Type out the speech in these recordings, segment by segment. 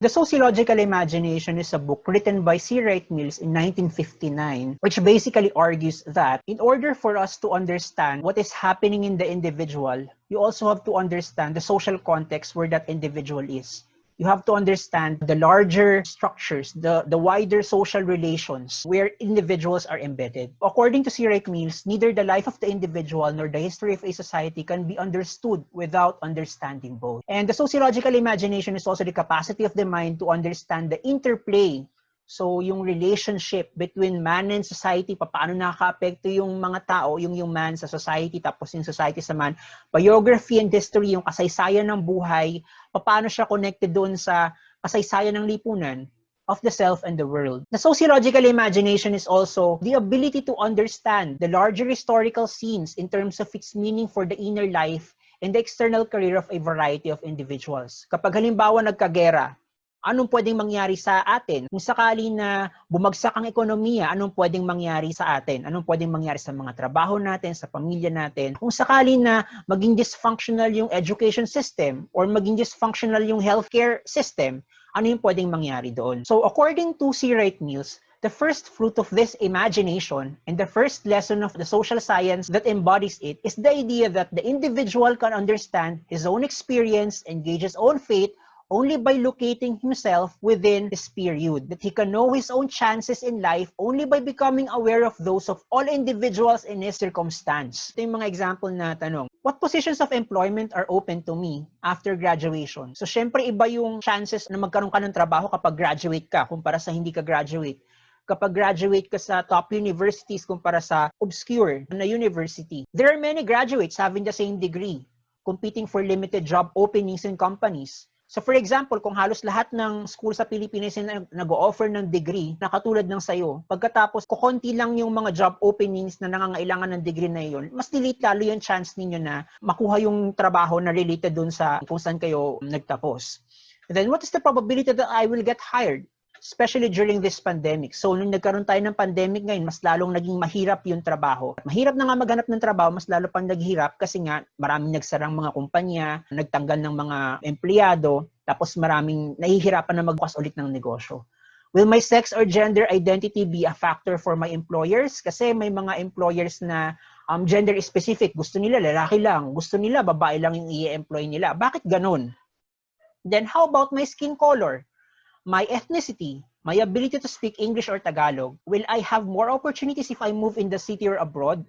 The Sociological Imagination is a book written by C. Wright Mills in 1959, which basically argues that in order for us to understand what is happening in the individual, you also have to understand the social context where that individual is. You have to understand the larger structures, the wider social relations where individuals are embedded. According to C. Wright Mills, neither the life of the individual nor the history of a society can be understood without understanding both. And the sociological imagination is also the capacity of the mind to understand the interplay. So, yung relationship between man and society, paano nakaka-apekto yung mga tao, yung man sa society, tapos yung society sa man. Biography and history, yung kasaysayan ng buhay, paano siya connected doon sa kasaysayan ng lipunan of the self and the world. The sociological imagination is also the ability to understand the larger historical scenes in terms of its meaning for the inner life and the external career of a variety of individuals. Kapag halimbawa nagkagera, anong pwedeng mangyari sa atin? Kung sakali na bumagsak ang ekonomiya, anong pwedeng mangyari sa atin? Anong pwedeng mangyari sa mga trabaho natin, sa pamilya natin? Kung sakali na maging dysfunctional yung education system or maging dysfunctional yung healthcare system, ano yung pwedeng mangyari doon? So according to C. Wright Mills, the first fruit of this imagination and the first lesson of the social science that embodies it is the idea that the individual can understand his own experience, engage his own fate, only by locating himself within this period, that he can know his own chances in life only by becoming aware of those of all individuals in his circumstance. Ito yung mga example na tanong. What positions of employment are open to me after graduation? So, syempre, iba yung chances na magkaroon ka ng trabaho kapag graduate ka kumpara sa hindi ka graduate. Kapag graduate ka sa top universities kumpara sa obscure na university. There are many graduates having the same degree, competing for limited job openings in companies. So for example, kung halos lahat ng school sa Pilipinas ay nag-o-offer ng degree na katulad ng sayo, pagkatapos kukonti lang yung mga job openings na nangangailangan ng degree na yun, mas delete lalo yung chance ninyo na makuha yung trabaho na related dun sa kung saan kayo nagtapos. And then what is the probability that I will get hired? Especially during this pandemic. So, nung nagkaroon tayo ng pandemic ngayon, mas lalong naging mahirap yung trabaho. Mahirap na nga maghanap ng trabaho, mas lalo pang naghirap kasi nga maraming nagsarang mga kumpanya, nagtanggal ng mga empleyado, tapos maraming nahihirapan na magbukas ulit ng negosyo. Will my sex or gender identity be a factor for my employers? Kasi may mga employers na gender specific. Gusto nila lalaki lang. Gusto nila babae lang yung i-employ nila. Bakit ganun? Then how about my skin color? My ethnicity, my ability to speak English or Tagalog, will I have more opportunities if I move in the city or abroad?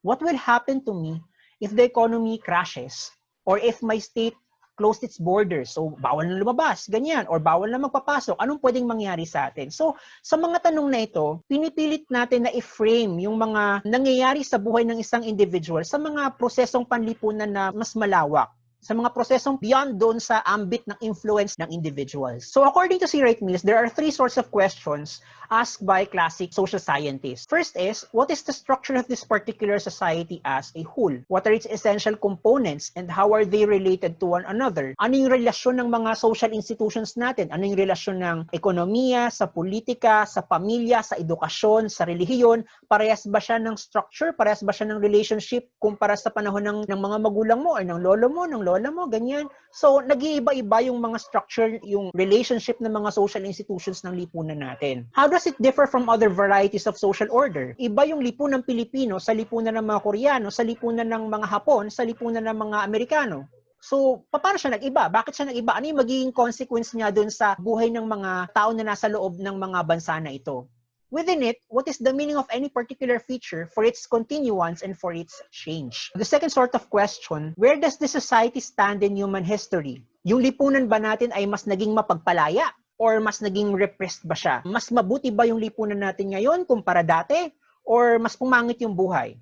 What will happen to me if the economy crashes? Or if my state closed its borders? So, bawal na lumabas, ganyan. Or bawal na magpapasok. Anong pwedeng mangyari sa atin? So, sa mga tanong na ito, pinipilit natin na i-frame yung mga nangyayari sa buhay ng isang individual sa mga prosesong panlipunan na mas malawak, sa mga prosesong beyond doon sa ambit ng influence ng individuals. So according to C. Wright Mills, there are three sorts of questions asked by classic social scientists. First is, what is the structure of this particular society as a whole? What are its essential components and how are they related to one another? Ano yung relasyon ng mga social institutions natin? Ano yung relasyon ng ekonomiya, sa politika, sa pamilya, sa edukasyon, sa relihiyon? Parehas ba siya ng structure? Parehas ba siya ng relationship kumpara sa panahon ng mga magulang mo or ng lolo mo, ng lola mo, ganyan. So, nag-iiba-iba yung mga structure, yung relationship ng mga social institutions ng lipunan natin. How does it differ from other varieties of social order? Iba yung lipunan ng Pilipino sa lipunan ng mga Koreano, sa lipunan ng mga Hapon, sa lipunan ng mga Amerikano. So, paano siya nag-iba? Bakit siya nag-iba? Ano yung magiging consequence niya dun sa buhay ng mga tao na nasa loob ng mga bansa na ito? Within it, what is the meaning of any particular feature for its continuance and for its change? The second sort of question, where does the society stand in human history? Yung lipunan ba natin ay mas naging mapagpalaya? Or mas naging repressed ba siya? Mas mabuti ba yung lipunan natin ngayon kumpara dati? Or mas pumangit yung buhay?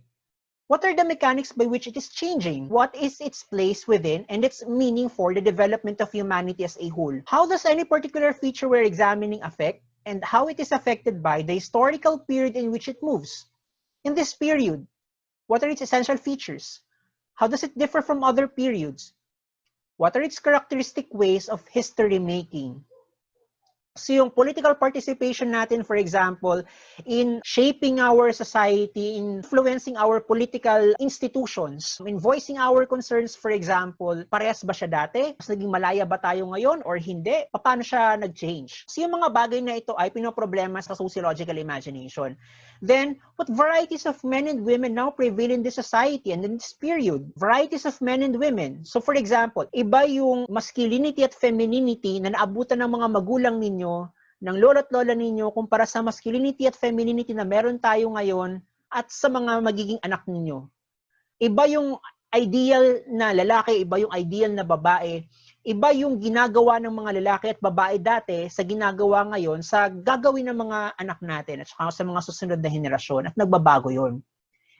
What are the mechanics by which it is changing? What is its place within and its meaning for the development of humanity as a whole? How does any particular feature we're examining affect and how it is affected by the historical period in which it moves? In this period, what are its essential features? How does it differ from other periods? What are its characteristic ways of history making? So yung political participation natin, for example, in shaping our society, in influencing our political institutions, in voicing our concerns, for example, parehas ba siya dati? Mas naging malaya ba tayo ngayon or hindi? Paano siya nag-change? So yung mga bagay na ito ay pinoproblema sa sociological imagination. Then, what varieties of men and women now prevail in this society and in this period? Varieties of men and women. So for example, iba yung masculinity at femininity na naabutan ng mga magulang ninyo, ng lolo't lola ninyo, kumpara sa masculinity at femininity na meron tayo ngayon at sa mga magiging anak ninyo. Iba yung ideal na lalaki, iba yung ideal na babae, iba yung ginagawa ng mga lalaki at babae dati sa ginagawa ngayon sa gagawin ng mga anak natin at saka sa mga susunod na henerasyon at nagbabago yon.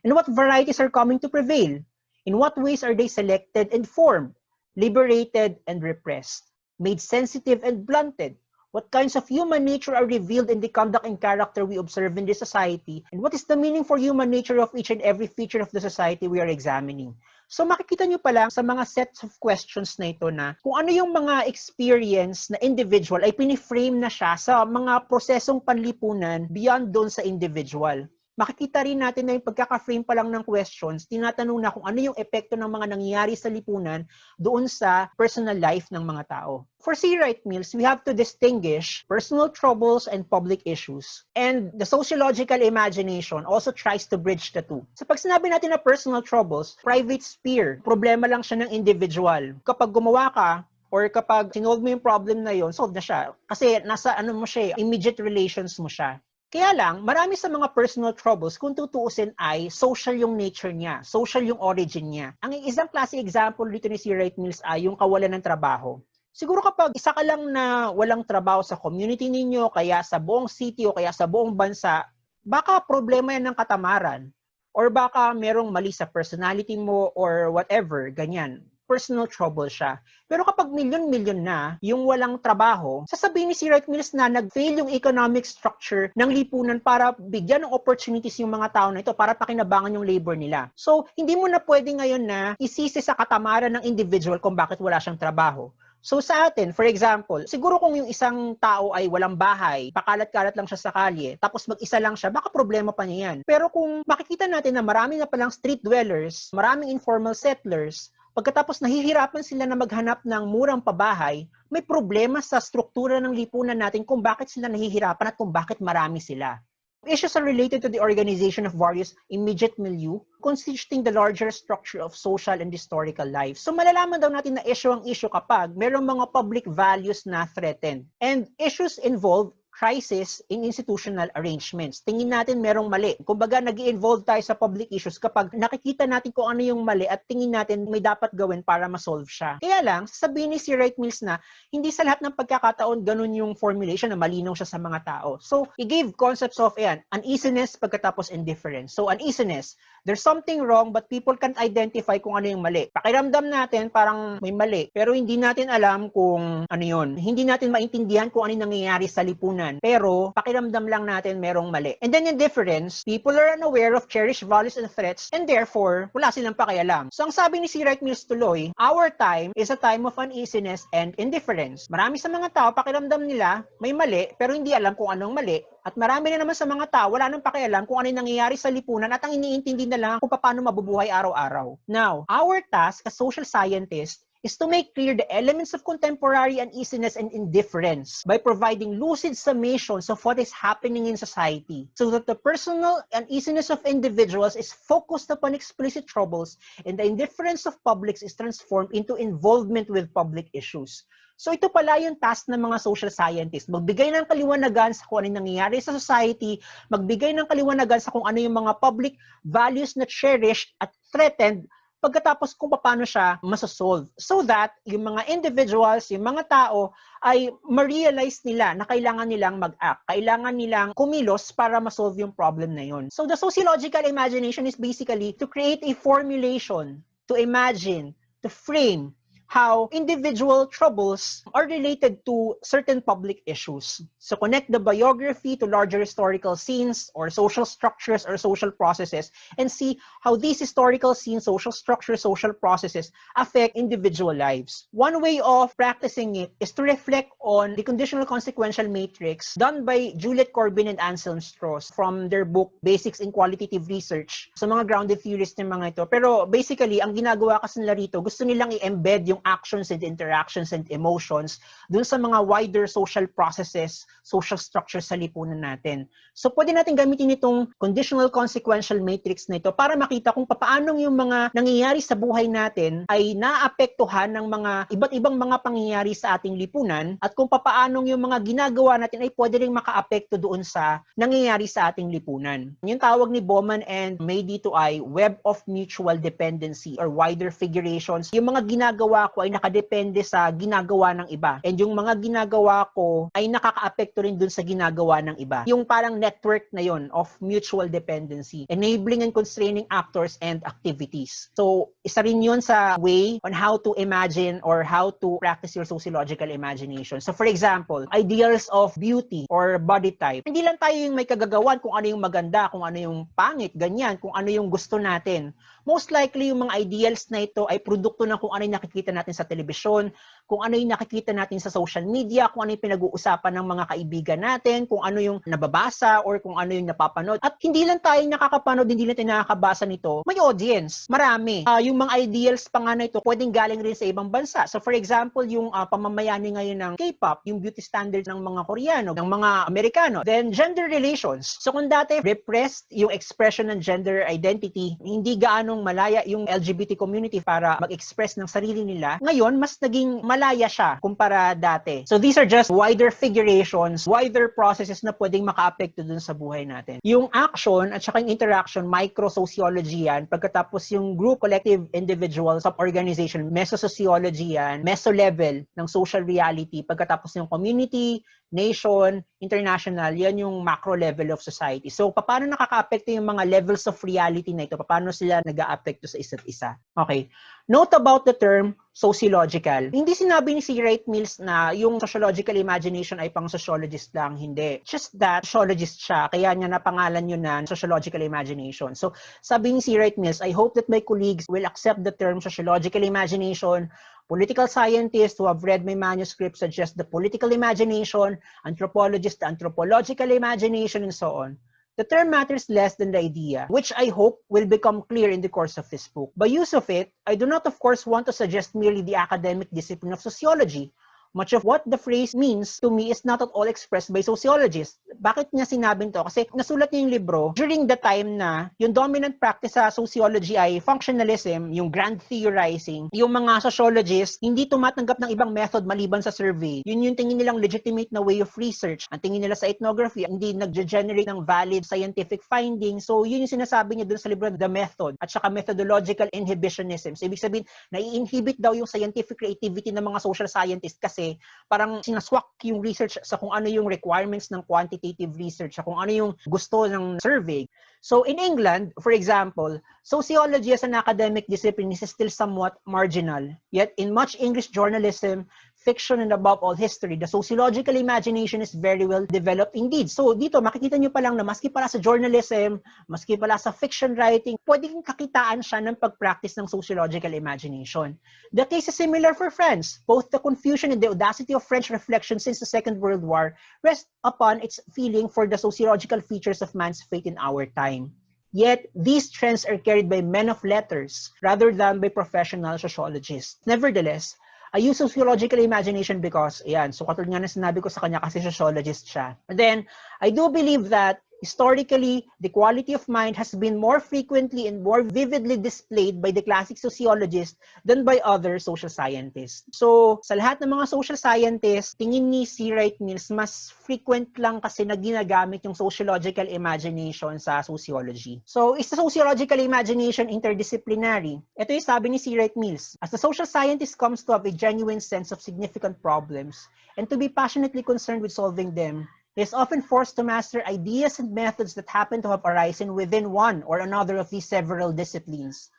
And what varieties are coming to prevail? In what ways are they selected and formed, liberated and repressed, made sensitive and blunted? What kinds of human nature are revealed in the conduct and character we observe in this society? And what is the meaning for human nature of each and every feature of the society we are examining? So makikita nyo pa lang sa mga sets of questions na ito na kung ano yung mga experience na individual ay piniframe na siya sa mga prosesong panlipunan beyond doon sa individual. Makikita rin natin na yung pagkaka-frame pa lang ng questions, tinatanong na kung ano yung epekto ng mga nangyayari sa lipunan doon sa personal life ng mga tao. For C. Wright Mills, we have to distinguish personal troubles and public issues. And the sociological imagination also tries to bridge the two. So pag sinabi natin na personal troubles, private sphere, problema lang siya ng individual. Kapag gumawa ka, or kapag sinolve mo yung problem na yon, solve na siya. Kasi nasa mo siya, immediate relations mo siya. Kaya lang, marami sa mga personal troubles, kung tutuusin ay social yung nature niya, social yung origin niya. Ang isang klase example dito ni C. Wright Mills ay yung kawalan ng trabaho. Siguro kapag isa ka lang na walang trabaho sa community ninyo, kaya sa buong city o kaya sa buong bansa, baka problema yan ng katamaran. Or baka merong mali sa personality mo or whatever, ganyan. Personal trouble siya. Pero kapag milyon-milyon na yung walang trabaho, sasabihin ni C. Wright Mills na nag-fail yung economic structure ng lipunan para bigyan ng opportunities yung mga tao na ito para pakinabangan yung labor nila. So, hindi mo na pwede ngayon na isisi sa katamaran ng individual kung bakit wala siyang trabaho. So sa atin, for example, siguro kung yung isang tao ay walang bahay, pakalat-kalat lang siya sa kalye, tapos mag-isa lang siya, baka problema pa niya yan. Pero kung makikita natin na marami na palang street dwellers, maraming informal settlers, pagkatapos nahihirapan sila na maghanap ng murang pabahay, may problema sa struktura ng lipunan natin kung bakit sila nahihirapan at kung bakit marami sila. Issues are related to the organization of various immediate milieu constituting the larger structure of social and historical life. So malalaman daw natin na issue ang issue kapag mayroong mga public values na threatened. And issues involve crisis in institutional arrangements. Tingin natin merong mali. Kumbaga, nag-i-involve tayo sa public issues kapag nakikita natin kung ano yung mali at tingin natin may dapat gawin para ma-solve siya. Kaya lang, sasabihin ni C. Wright Mills na hindi sa lahat ng pagkakataon ganun yung formulation na malinaw siya sa mga tao. So, he gave concepts of uneasiness pagkatapos indifference. So, uneasiness, there's something wrong but people can't identify kung ano yung mali. Pakiramdam natin parang may mali pero hindi natin alam kung ano yun. Hindi natin maintindihan kung ano yung nangyayari sa lipunan. Pero pakiramdam lang natin merong mali. And then indifference, people are unaware of cherished values and threats and therefore wala silang pakialam. So ang sabi ni C. Wright Mills tuloy, our time is a time of uneasiness and indifference. Marami sa mga tao pakiramdam nila may mali pero hindi alam kung anong mali. At marami na naman sa mga tao, wala nang pakialam kung ano yung nangyayari sa lipunan at ang iniintindi na lang kung paano mabubuhay araw-araw. Now, our task as social scientists is to make clear the elements of contemporary uneasiness and indifference by providing lucid summations of what is happening in society so that the personal uneasiness of individuals is focused upon explicit troubles and the indifference of publics is transformed into involvement with public issues. So ito pala yung task ng mga social scientists. Magbigay ng kaliwanagan sa kung ano nangyayari sa society, magbigay ng kaliwanagan sa kung ano yung mga public values na cherished at threatened, pagkatapos kung paano siya masasolve. So that yung mga individuals, yung mga tao ay ma-realize nila na kailangan nilang mag-act, kailangan nilang kumilos para masolve yung problem na yun. So the sociological imagination is basically to create a formulation, to imagine, to frame how individual troubles are related to certain public issues. So connect the biography to larger historical scenes or social structures or social processes and see how these historical scenes, social structures, social processes affect individual lives. One way of practicing it is to reflect on the conditional consequential matrix done by Juliet Corbin and Anselm Strauss from their book Basics in Qualitative Research. Sa mga grounded theorists ng mga ito. Pero basically, ang ginagawa kasi nila rito, gusto nilang i-embed yung actions and interactions and emotions dun sa mga wider social processes, social structures sa lipunan natin. So pwede natin gamitin itong conditional consequential matrix na ito para makita kung paano yung mga nangyayari sa buhay natin ay naapektuhan ng mga iba't ibang mga pangyayari sa ating lipunan at kung paano yung mga ginagawa natin ay pwede ring makaapekto doon sa nangyayari sa ating lipunan. Yung tawag ni Bowman and May dito ay web of mutual dependency or wider figurations. Yung mga ginagawa ko ay nakadepende sa ginagawa ng iba. And yung mga ginagawa ko ay nakakaapekto rin dun sa ginagawa ng iba. Yung parang network na yon of mutual dependency, enabling and constraining actors and activities. So, isa rin yun sa way on how to imagine or how to practice your sociological imagination. So, for example, ideals of beauty or body type. Hindi lang tayo yung may kagagawan kung ano yung maganda, kung ano yung pangit, ganyan, kung ano yung gusto natin. Most likely, yung mga ideals na ito ay produkto ng kung ano yung nakikita natin sa telebisyon, kung ano yung nakikita natin sa social media, kung ano yung pinag-uusapan ng mga kaibigan natin, kung ano yung nababasa or kung ano yung napapanood. At hindi lang tayo nakakapanood, hindi lang tayo nakakabasa nito. May audience, marami. Yung mga ideals pa nga na ito, pwedeng galing rin sa ibang bansa. So for example, yung pamamayani ngayon ng K-pop, yung beauty standards ng mga Koreano, ng mga Amerikano. Then gender relations. So kung dati repressed yung expression ng gender identity, hindi gaanong malaya yung LGBT community para mag-express ng sarili nila, ngayon mas naging malaya siya kumpara dati. So these are just wider figurations, wider processes na pwedeng makaapekto dun sa buhay natin. Yung action at saka yung interaction, micro-sociology yan. Pagkatapos yung group, collective, individual, sub-organization, meso-sociology yan, meso-level ng social reality. Pagkatapos yung community, nation, international, yan yung macro level of society. So, paano nakaka-apekto yung mga levels of reality na ito? Paano sila nag-a-apekto sa isa't isa? Okay. Note about the term sociological. Hindi sinabi ni C. Wright Mills na yung sociological imagination ay pang sociologist lang. Hindi. Just that, sociologist siya. Kaya niya napangalan yun na sociological imagination. So, sabi ni C. Wright Mills, I hope that my colleagues will accept the term sociological imagination. Political scientists who have read my manuscript suggest the political imagination, anthropologists, the anthropological imagination, and so on. The term matters less than the idea, which I hope will become clear in the course of this book. By use of it, I do not, of course, want to suggest merely the academic discipline of sociology. Much of what the phrase means to me is not at all expressed by sociologists. Bakit niya sinabing to? Kasi nasulat niya yung libro during the time na yung dominant practice sa sociology ay functionalism, yung grand theorizing. Yung mga sociologists hindi tumatanggap ng ibang method maliban sa survey. Yun yung tingin nilang legitimate na way of research. Ang tingin nila sa ethnography, hindi nag-generate ng valid scientific findings. So yun yung sinasabi niya dun sa libro, The Method, at saka methodological inhibitionism. So ibig sabihin, nai-inhibit daw yung scientific creativity ng mga social scientists kasi parang sinaswak yung research sa kung ano yung requirements ng quantitative research, sa kung ano yung gusto ng survey. So in England, for example, sociology as an academic discipline is still somewhat marginal. Yet in much English journalism, fiction, and above all history, the sociological imagination is very well developed indeed. So dito, makikita nyo pa lang na maski pala sa journalism, maski pala sa fiction writing, pwedeng kakitaan siya ng pag-practice ng sociological imagination. The case is similar for France. Both the confusion and the audacity of French reflection since the Second World War rest upon its feeling for the sociological features of man's fate in our time. Yet, these trends are carried by men of letters rather than by professional sociologists. Nevertheless, I use sociological imagination because, so katulad nga na sinabi ko sa kanya kasi sociologist siya. And then, I do believe that historically, the quality of mind has been more frequently and more vividly displayed by the classic sociologists than by other social scientists. So, sa lahat ng mga social scientists, tingin ni C. Wright Mills, mas frequent lang kasi na ginagamit yung sociological imagination sa sociology. So, is the sociological imagination interdisciplinary? Ito yung sabi ni C. Wright Mills. As the social scientist comes to have a genuine sense of significant problems and to be passionately concerned with solving them, he is often forced to master ideas and methods that happen to have arisen within one or another of these several disciplines.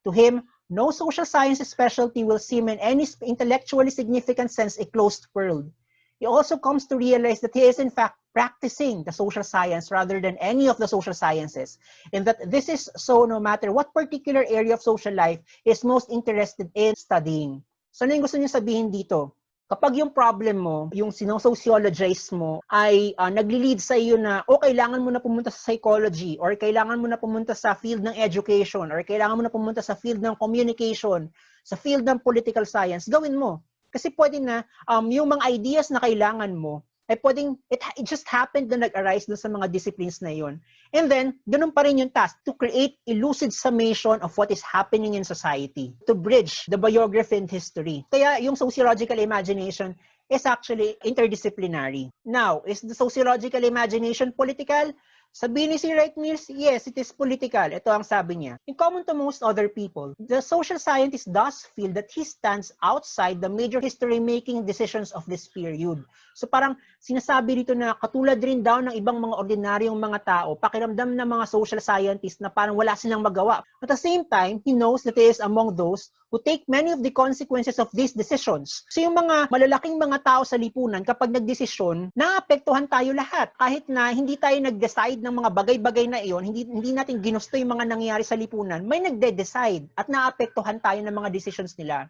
To him, No social science specialty will seem in any intellectually significant sense a closed world. He also comes to realize that he is in fact practicing the social science rather than any of the social sciences, and that this is so no matter what particular area of social life he is most interested in studying. So ano yung gusto niyo sabihin dito? Kapag yung problem mo, yung sinosociologize mo, ay nagli-lead sa iyo na, kailangan mo na pumunta sa psychology, or kailangan mo na pumunta sa field ng education, or kailangan mo na pumunta sa field ng communication, sa field ng political science, gawin mo. Kasi pwede na, yung mga ideas na kailangan mo, ay pwedeng, it just happened na nag-arise dun sa mga disciplines na yun. And then, ganun pa rin yung task, to create a lucid summation of what is happening in society, to bridge the biography and history. Kaya yung sociological imagination is actually interdisciplinary. Now, is the sociological imagination political? Sabihin ni si Wright Mills, yes, it is political. Ito ang sabi niya. In common to most other people, the social scientist does feel that he stands outside the major history-making decisions of this period. So parang sinasabi dito na katulad rin daw ng ibang mga ordinaryong mga tao, pakiramdam ng mga social scientists na parang wala silang magawa. At the same time, he knows that he is among those who take many of the consequences of these decisions. So yung mga malalaking mga tao sa lipunan, kapag nagdesisyon, naapektuhan tayo lahat. Kahit na hindi tayo nag-decide ng mga bagay-bagay na iyon, hindi natin ginusto yung mga nangyayari sa lipunan, may nagde-decide at naapektuhan tayo ng mga decisions nila.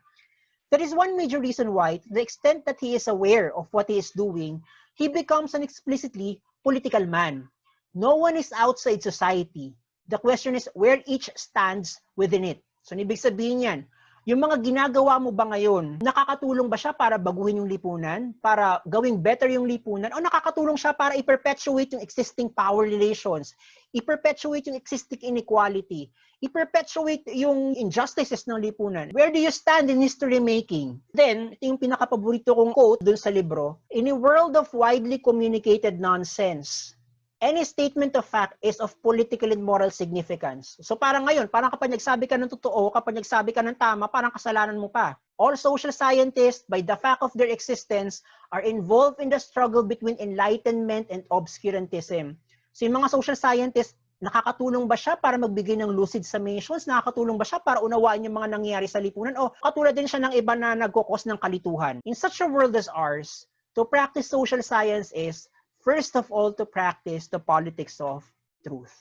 That is one major reason why, to the extent that he is aware of what he is doing, he becomes an explicitly political man. No one is outside society. The question is where each stands within it. So, ibig sabihin yan, yung mga ginagawa mo ba ngayon, nakakatulong ba siya para baguhin yung lipunan? Para gawing better yung lipunan? O nakakatulong siya para i-perpetuate yung existing power relations? I-perpetuate yung existing inequality? I-perpetuate yung injustices ng lipunan? Where do you stand in history making? Then, ito yung pinakapaborito kong quote dun sa libro, in a world of widely communicated nonsense, any statement of fact is of political and moral significance. So parang ngayon, parang kapag nagsabi ka ng totoo, kapag nagsabi ka ng tama, parang kasalanan mo pa. All social scientists, by the fact of their existence, are involved in the struggle between enlightenment and obscurantism. So yung mga social scientists, nakakatulong ba siya para magbigay ng lucid summations? Nakakatulong ba siya para unawaan yung mga nangyayari sa lipunan? O katulad din siya ng iba na nagkukos ng kalituhan? In such a world as ours, to practice social science is first of all, to practice the politics of truth.